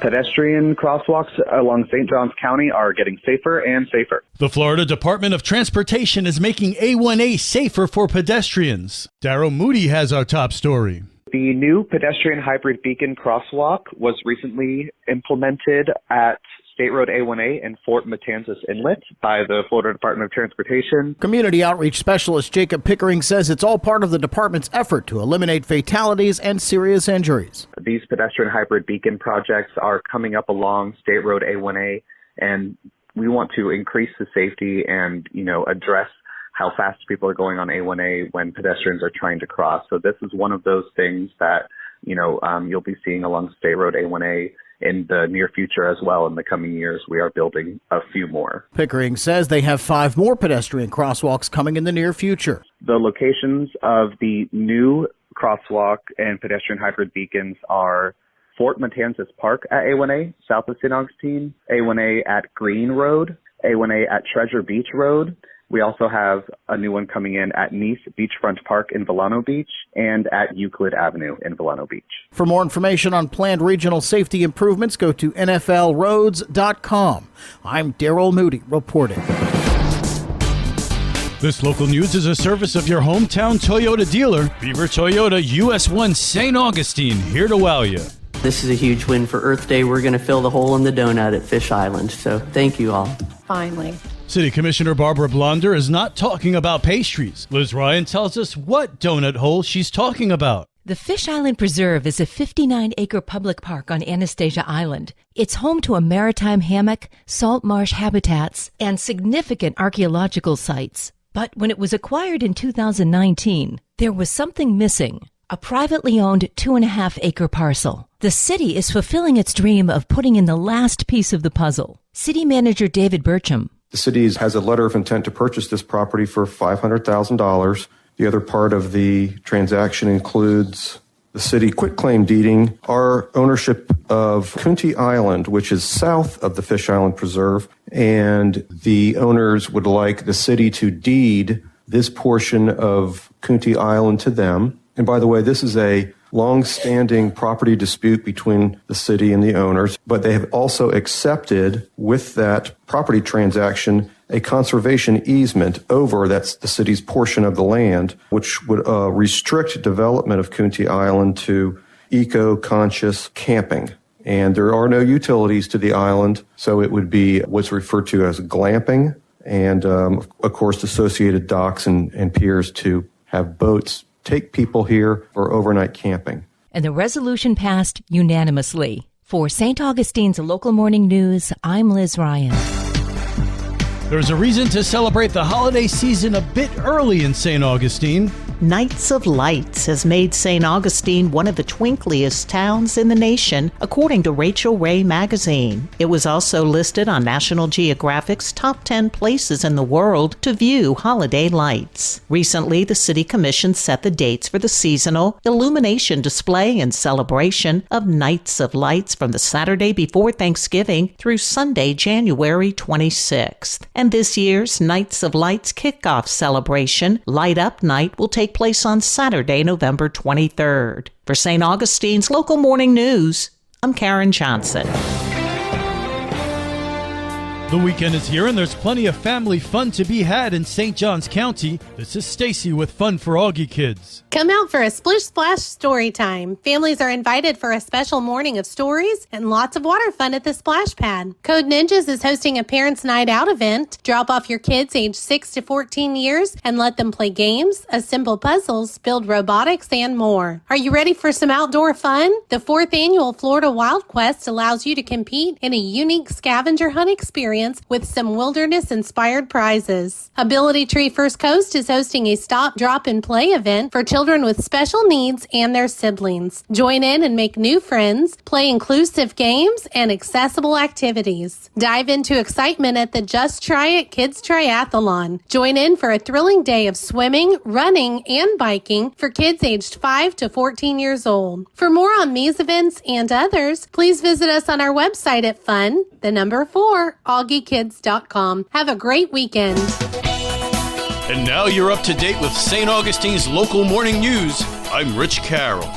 Pedestrian crosswalks along St. Johns County are getting safer and safer. The Florida Department of Transportation is making A1A safer for pedestrians. Daryl Moody has our top story. The new pedestrian hybrid beacon crosswalk was recently implemented at State Road A1A in Fort Matanzas Inlet by the Florida Department of Transportation. Community outreach specialist Jacob Pickering says it's all part of the department's effort to eliminate fatalities and serious injuries. These pedestrian hybrid beacon projects are coming up along State Road A1A, and we want to increase the safety and, address how fast people are going on A1A when pedestrians are trying to cross. So this is one of those things that, you'll be seeing along State Road A1A in the near future as well. In the coming years, we are building a few more. Pickering says they have 5 more pedestrian crosswalks coming in the near future. The locations of the new crosswalk and pedestrian hybrid beacons are Fort Matanzas Park at A1A, south of St. Augustine, A1A at Green Road, A1A at Treasure Beach Road. We also have a new one coming in at Nice Beachfront Park in Villano Beach and at Euclid Avenue in Villano Beach. For more information on planned regional safety improvements, go to nflroads.com. I'm Daryl Moody reporting. This local news is a service of your hometown Toyota dealer, Beaver Toyota US 1 St. Augustine, here to wow you. This is a huge win for Earth Day. We're going to fill the hole in the donut at Fish Island. So thank you all. Finally. City Commissioner Barbara Blonder is not talking about pastries. Liz Ryan tells us what donut hole she's talking about. The Fish Island Preserve is a 59-acre public park on Anastasia Island. It's home to a maritime hammock, salt marsh habitats, and significant archaeological sites. But when it was acquired in 2019, there was something missing. A privately owned 2.5-acre parcel. The city is fulfilling its dream of putting in the last piece of the puzzle. City Manager David Burcham. The city has a letter of intent to purchase this property for $500,000. The other part of the transaction includes the city quitclaim deeding our ownership of Coontie Island, which is south of the Fish Island Preserve, and the owners would like the city to deed this portion of Coontie Island to them. And by the way, this is a long-standing property dispute between the city and the owners, but they have also accepted with that property transaction a conservation easement over that's the city's portion of the land, which would restrict development of Coontie Island to eco-conscious camping. And there are no utilities to the island, so it would be what's referred to as glamping, and of course associated docks and piers to have boats take people here for overnight camping. And the resolution passed unanimously. For St. Augustine's Local Morning News, I'm Liz Ryan. There's a reason to celebrate the holiday season a bit early in St. Augustine. Nights of Lights has made St. Augustine one of the twinkliest towns in the nation, according to Rachel Ray magazine. It was also listed on National Geographic's top 10 places in the world to view holiday lights. Recently, the City Commission set the dates for the seasonal illumination display and celebration of Nights of Lights from the Saturday before Thanksgiving through Sunday, January 26th. And this year's Nights of Lights kickoff celebration, Light Up Night, will take place on Saturday, November 23rd. For St. Augustine's Local Morning News, I'm Karen Johnson. The weekend is here and there's plenty of family fun to be had in St. Johns County. This is Stacy with Fun for Augie Kids. Come out for a Splish Splash story time. Families are invited for a special morning of stories and lots of water fun at the splash pad. Code Ninjas is hosting a Parents' Night Out event. Drop off your kids aged 6 to 14 years and let them play games, assemble puzzles, build robotics, and more. Are you ready for some outdoor fun? The 4th annual Florida Wild Quest allows you to compete in a unique scavenger hunt experience with some wilderness-inspired prizes. Ability Tree First Coast is hosting a stop, drop, and play event for children with special needs and their siblings. Join in and make new friends, play inclusive games, and accessible activities. Dive into excitement at the Just Try It Kids Triathlon. Join in for a thrilling day of swimming, running, and biking for kids aged 5 to 14 years old. For more on these events and others, please visit us on our website at fun4augiekids.com. Have a great weekend. And now you're up to date with St. Augustine's Local Morning News. I'm Rich Carroll.